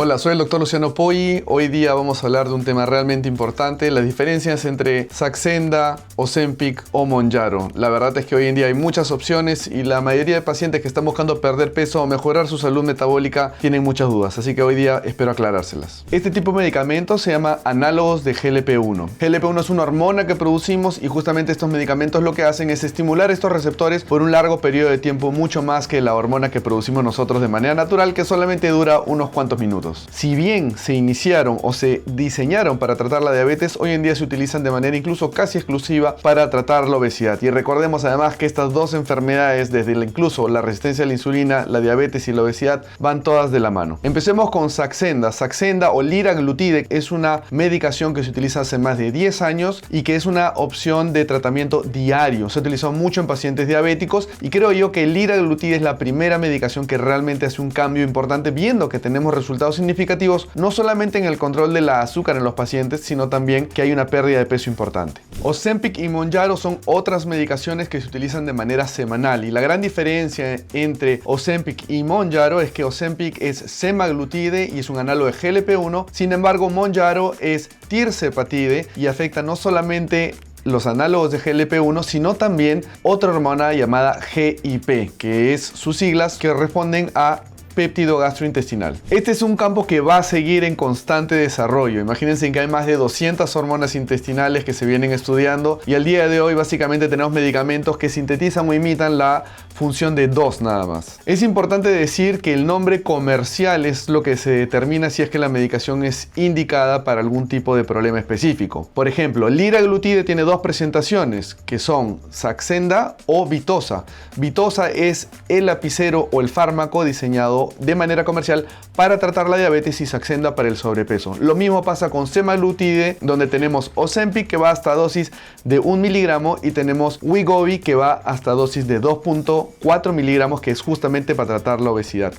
Hola, soy el Dr. Luciano Poggi. Hoy día vamos a hablar de un tema realmente importante, las diferencias entre Saxenda, Ozempic o Mounjaro. La verdad es que hoy en día hay muchas opciones y la mayoría de pacientes que están buscando perder peso o mejorar su salud metabólica tienen muchas dudas, así que hoy día espero aclarárselas. Este tipo de medicamentos se llama análogos de GLP-1. GLP-1 es una hormona que producimos y justamente estos medicamentos lo que hacen es estimular estos receptores por un largo periodo de tiempo, mucho más que la hormona que producimos nosotros de manera natural, que solamente dura unos cuantos minutos. Si bien se iniciaron o se diseñaron para tratar la diabetes, hoy en día se utilizan de manera incluso casi exclusiva para tratar la obesidad. Y recordemos además que estas dos enfermedades, desde incluso la resistencia a la insulina, la diabetes y la obesidad, van todas de la mano. Empecemos con Saxenda. Saxenda o liraglutide es una medicación que se utiliza hace más de 10 años y que es una opción de tratamiento diario. Se utilizó mucho en pacientes diabéticos y creo yo que el liraglutide es la primera medicación que realmente hace un cambio importante, viendo que tenemos resultados significativos no solamente en el control de la azúcar en los pacientes, sino también que hay una pérdida de peso importante. Ozempic y Mounjaro son otras medicaciones que se utilizan de manera semanal y la gran diferencia entre Ozempic y Mounjaro es que Ozempic es semaglutide y es un análogo de GLP-1, sin embargo Mounjaro es tirzepatide y afecta no solamente los análogos de GLP-1, sino también otra hormona llamada GIP, que es sus siglas que responden a péptido gastrointestinal. Este es un campo que va a seguir en constante desarrollo. Imagínense que hay más de 200 hormonas intestinales que se vienen estudiando y al día de hoy básicamente tenemos medicamentos que sintetizan o imitan la función de dos nada más. Es importante decir que el nombre comercial es lo que se determina si es que la medicación es indicada para algún tipo de problema específico. Por ejemplo, liraglutide tiene dos presentaciones que son Saxenda o Victoza. Victoza es el lapicero o el fármaco diseñado de manera comercial para tratar la diabetes y Saxenda para el sobrepeso. Lo mismo pasa con semaglutide, donde tenemos Ozempic que va hasta dosis de 1 miligramo y tenemos Wegovy que va hasta dosis de 2.4 miligramos, que es justamente para tratar la obesidad.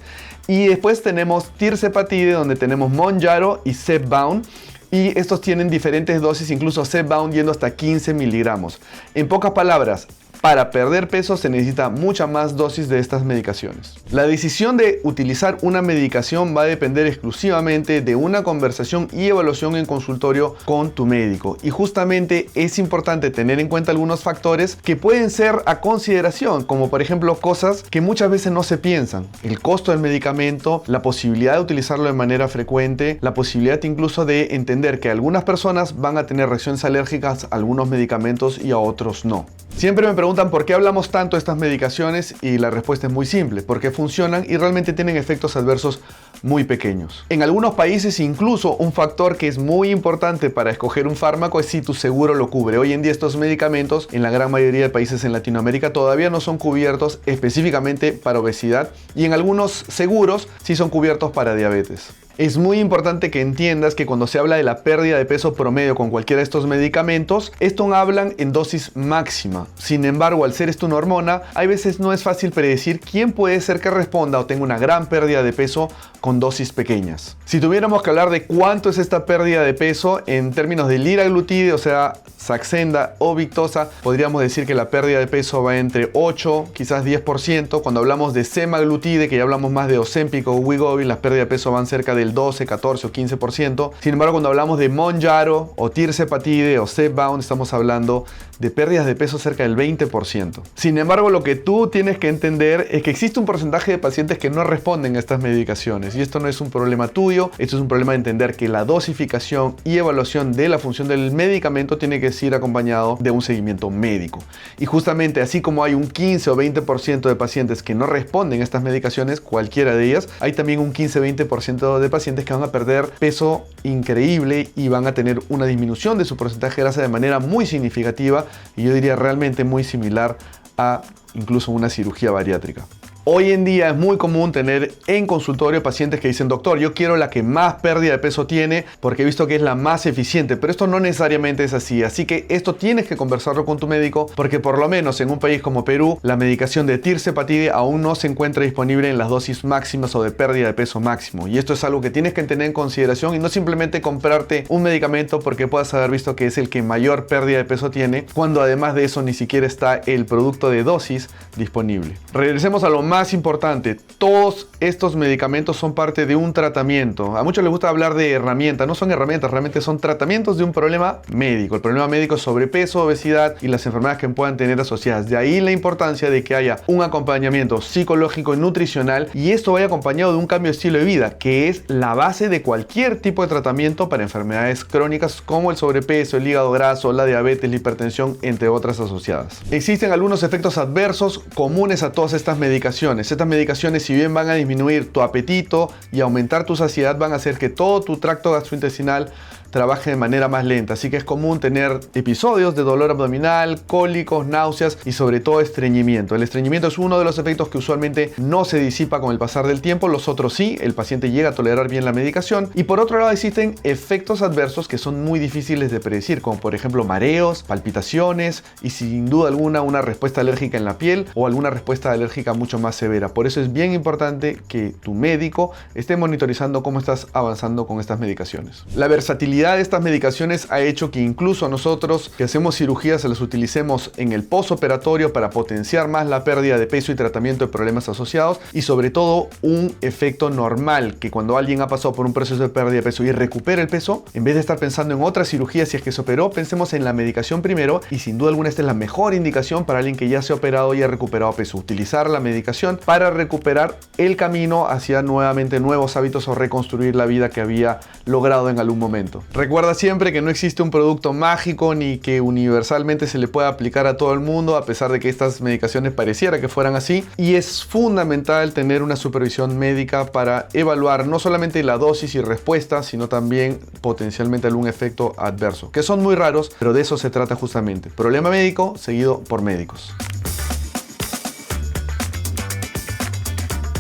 Y después tenemos tirzepatide, donde tenemos Mounjaro y Zepbound. Y estos tienen diferentes dosis, incluso Zepbound yendo hasta 15 miligramos. En pocas palabras, para perder peso se necesita mucha más dosis de estas medicaciones. La decisión de utilizar una medicación va a depender exclusivamente de una conversación y evaluación en consultorio con tu médico. Y justamente es importante tener en cuenta algunos factores que pueden ser a consideración, como por ejemplo cosas que muchas veces no se piensan. El costo del medicamento, la posibilidad de utilizarlo de manera frecuente, la posibilidad incluso de entender que algunas personas van a tener reacciones alérgicas a algunos medicamentos y a otros no. Siempre me preguntan por qué hablamos tanto de estas medicaciones y la respuesta es muy simple, porque funcionan y realmente tienen efectos adversos muy pequeños. En algunos países incluso un factor que es muy importante para escoger un fármaco es si tu seguro lo cubre. Hoy en día estos medicamentos en la gran mayoría de países en Latinoamérica todavía no son cubiertos específicamente para obesidad y en algunos seguros sí son cubiertos para diabetes. Es muy importante que entiendas que cuando se habla de la pérdida de peso promedio con cualquiera de estos medicamentos, estos hablan en dosis máxima. Sin embargo, al ser esto una hormona, hay veces no es fácil predecir quién puede ser que responda o tenga una gran pérdida de peso con dosis pequeñas. Si tuviéramos que hablar de cuánto es esta pérdida de peso en términos de liraglutide, o sea, Saxenda o Victoza, podríamos decir que la pérdida de peso va entre 8, quizás 10%. Cuando hablamos de semaglutide, que ya hablamos más de Ozempic o Wegovy, las pérdidas de peso van cerca del 12, 14 o 15%. Sin embargo, cuando hablamos de Mounjaro o tirzepatide o Zepbound, estamos hablando de pérdidas de peso cerca del 20%. Sin embargo, lo que tú tienes que entender es que existe un porcentaje de pacientes que no responden a estas medicaciones y esto no es un problema tuyo, esto es un problema de entender que la dosificación y evaluación de la función del medicamento tiene que ir acompañado de un seguimiento médico. Y justamente así como hay un 15 o 20% de pacientes que no responden a estas medicaciones, cualquiera de ellas, hay también un 15-20% de pacientes que van a perder peso increíble y van a tener una disminución de su porcentaje de grasa de manera muy significativa y yo diría realmente muy similar a incluso una cirugía bariátrica. Hoy en día es muy común tener en consultorio pacientes que dicen: doctor, yo quiero la que más pérdida de peso tiene porque he visto que es la más eficiente, pero esto no necesariamente es así, así que esto tienes que conversarlo con tu médico porque por lo menos en un país como Perú la medicación de tirzepatide aún no se encuentra disponible en las dosis máximas o de pérdida de peso máximo, y esto es algo que tienes que tener en consideración y no simplemente comprarte un medicamento porque puedas haber visto que es el que mayor pérdida de peso tiene, cuando además de eso ni siquiera está el producto de dosis disponible. Regresemos a lo más importante, todos estos medicamentos son parte de un tratamiento. A muchos les gusta hablar de herramientas, no son herramientas, realmente son tratamientos de un problema médico. El problema médico es sobrepeso, obesidad y las enfermedades que puedan tener asociadas. De ahí la importancia de que haya un acompañamiento psicológico y nutricional, y esto vaya acompañado de un cambio de estilo de vida, que es la base de cualquier tipo de tratamiento para enfermedades crónicas como el sobrepeso, el hígado graso, la diabetes, la hipertensión, entre otras asociadas. Existen algunos efectos adversos comunes a todas estas medicaciones. Estas medicaciones, si bien van a disminuir tu apetito y aumentar tu saciedad, van a hacer que todo tu tracto gastrointestinal trabaje de manera más lenta, así que es común tener episodios de dolor abdominal, cólicos, náuseas y sobre todo estreñimiento. El estreñimiento es uno de los efectos que usualmente no se disipa con el pasar del tiempo, los otros sí, el paciente llega a tolerar bien la medicación. Y por otro lado existen efectos adversos que son muy difíciles de predecir, como por ejemplo mareos, palpitaciones y sin duda alguna una respuesta alérgica en la piel o alguna respuesta alérgica mucho más severa. Por eso es bien importante que tu médico esté monitorizando cómo estás avanzando con estas medicaciones. La versatilidad de estas medicaciones ha hecho que incluso nosotros que hacemos cirugías las utilicemos en el postoperatorio para potenciar más la pérdida de peso y tratamiento de problemas asociados, y sobre todo un efecto normal, que cuando alguien ha pasado por un proceso de pérdida de peso y recupera el peso, en vez de estar pensando en otra cirugía si es que se operó, pensemos en la medicación primero, y sin duda alguna esta es la mejor indicación para alguien que ya se ha operado y ha recuperado peso, utilizar la medicación para recuperar el camino hacia nuevamente nuevos hábitos o reconstruir la vida que había logrado en algún momento. Recuerda siempre que no existe un producto mágico ni que universalmente se le pueda aplicar a todo el mundo, a pesar de que estas medicaciones pareciera que fueran así, y es fundamental tener una supervisión médica para evaluar no solamente la dosis y respuesta, sino también potencialmente algún efecto adverso, que son muy raros, pero de eso se trata justamente. Problema médico seguido por médicos.